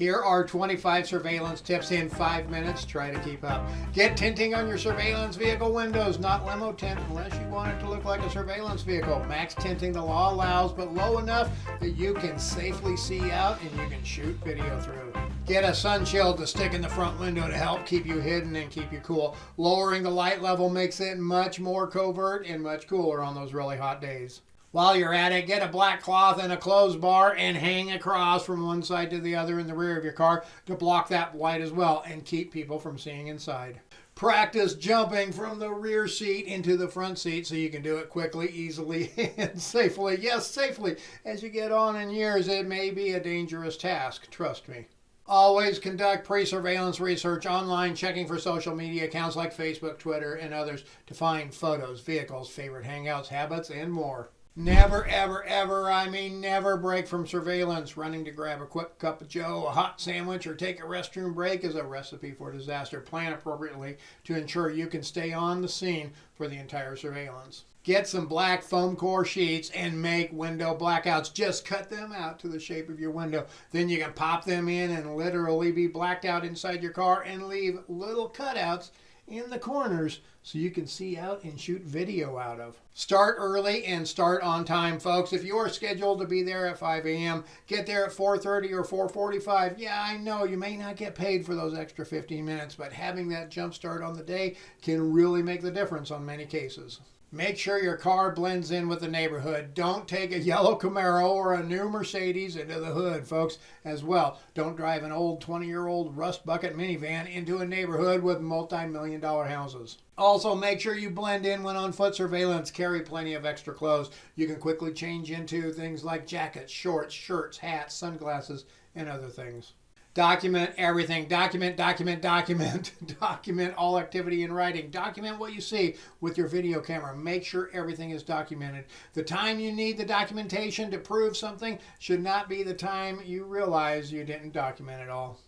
Here are 25 surveillance tips in 5 minutes. Try to keep up. Get tinting on your surveillance vehicle windows, not limo tint unless you want it to look like a surveillance vehicle. Max tinting the law allows, but low enough that you can safely see out and you can shoot video through. Get a sun shield to stick in the front window to help keep you hidden and keep you cool. Lowering the light level makes it much more covert and much cooler on those really hot days. While you're at it, get a black cloth and a clothes bar and hang across from one side to the other in the rear of your car to block that light as well and keep people from seeing inside. Practice jumping from the rear seat into the front seat so you can do it quickly, easily, and safely. Yes, safely. As you get on in years, it may be a dangerous task. Trust me. Always conduct pre-surveillance research online, checking for social media accounts like Facebook, Twitter, and others to find photos, vehicles, favorite hangouts, habits, and more. Never, ever, ever, never break from surveillance. Running to grab a quick cup of joe, a hot sandwich, or take a restroom break is a recipe for disaster. Plan appropriately to ensure you can stay on the scene for the entire surveillance. Get some black foam core sheets and make window blackouts. Just cut them out to the shape of your window. Then you can pop them in and literally be blacked out inside your car and leave little cutouts in the corners so you can see out and shoot video out of. Start early and start on time, folks. If you are scheduled to be there at 5 a.m., get there at 4:30 or 4:45. Yeah, I know you may not get paid for those extra 15 minutes, but having that jump start on the day can really make the difference on many cases. Make sure your car blends in with the neighborhood. Don't take a yellow Camaro or a new Mercedes into the hood, folks, as well. Don't drive an old 20-year-old rust bucket minivan into a neighborhood with multi-million-dollar houses. Also, make sure you blend in when on foot surveillance. Carry plenty of extra clothes. You can quickly change into things like jackets, shorts, shirts, hats, sunglasses, and other things. Document everything. Document. Document all activity in writing. Document what you see with your video camera. Make sure everything is documented. The time you need the documentation to prove something should not be the time you realize you didn't document it all.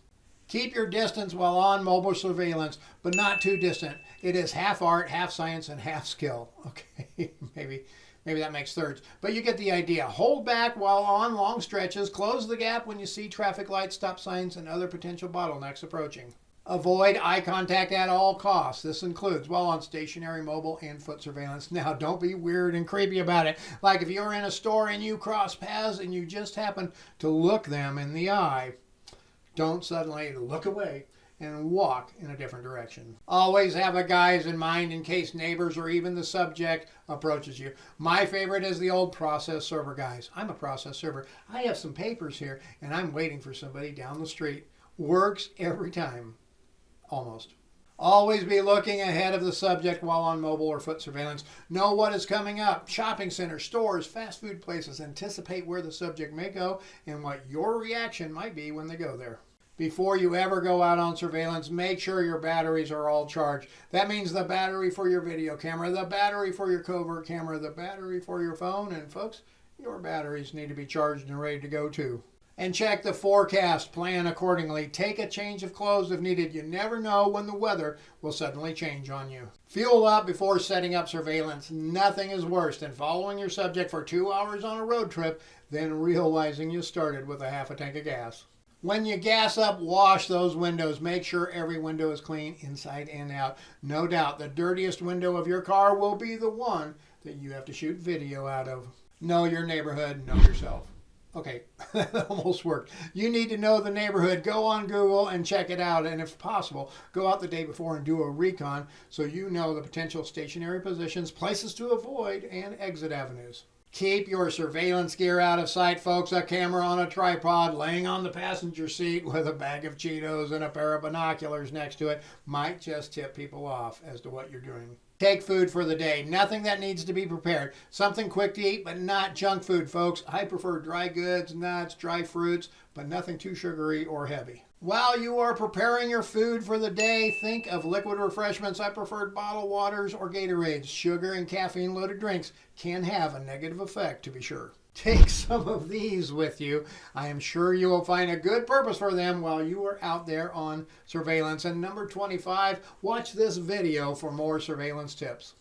Keep your distance while on mobile surveillance, but not too distant. It is half art, half science, and half skill. Okay, Maybe that makes thirds, but you get the idea. Hold back while on long stretches. Close the gap when you see traffic lights, stop signs, and other potential bottlenecks approaching. Avoid eye contact at all costs. This includes while on stationary, mobile, and foot surveillance. Now, don't be weird and creepy about it. Like if you're in a store and you cross paths and you just happen to look them in the eye, don't suddenly look away and walk in a different direction. Always have a guise in mind in case neighbors or even the subject approaches you. My favorite is the old process server guise. I'm a process server. I have some papers here and I'm waiting for somebody down the street. Works every time. Almost. Always be looking ahead of the subject while on mobile or foot surveillance. Know what is coming up. Shopping centers, stores, fast food places. Anticipate where the subject may go and what your reaction might be when they go there. Before you ever go out on surveillance, make sure your batteries are all charged. That means the battery for your video camera, the battery for your covert camera, the battery for your phone, and folks, your batteries need to be charged and ready to go too. And check the forecast. Plan accordingly. Take a change of clothes if needed. You never know when the weather will suddenly change on you. Fuel up before setting up surveillance. Nothing is worse than following your subject for 2 hours on a road trip, then realizing you started with a half a tank of gas. When you gas up, wash those windows. Make sure every window is clean inside and out. No doubt the dirtiest window of your car will be the one that you have to shoot video out of. Know your neighborhood, know yourself. Okay, that almost worked. You need to know the neighborhood. Go on Google and check it out. And if possible, go out the day before and do a recon so you know the potential stationary positions, places to avoid, and exit avenues. Keep your surveillance gear out of sight, folks. A camera on a tripod laying on the passenger seat with a bag of Cheetos and a pair of binoculars next to it might just tip people off as to what you're doing. Take food for the day. Nothing that needs to be prepared. Something quick to eat, but not junk food, folks. I prefer dry goods, nuts, dry fruits, but nothing too sugary or heavy. While you are preparing your food for the day, think of liquid refreshments. I prefer bottled waters or Gatorades. Sugar and caffeine-loaded drinks can have a negative effect, to be sure. Take some of these with you. I am sure you will find a good purpose for them while you are out there on surveillance. And number 25, watch this video for more surveillance tips.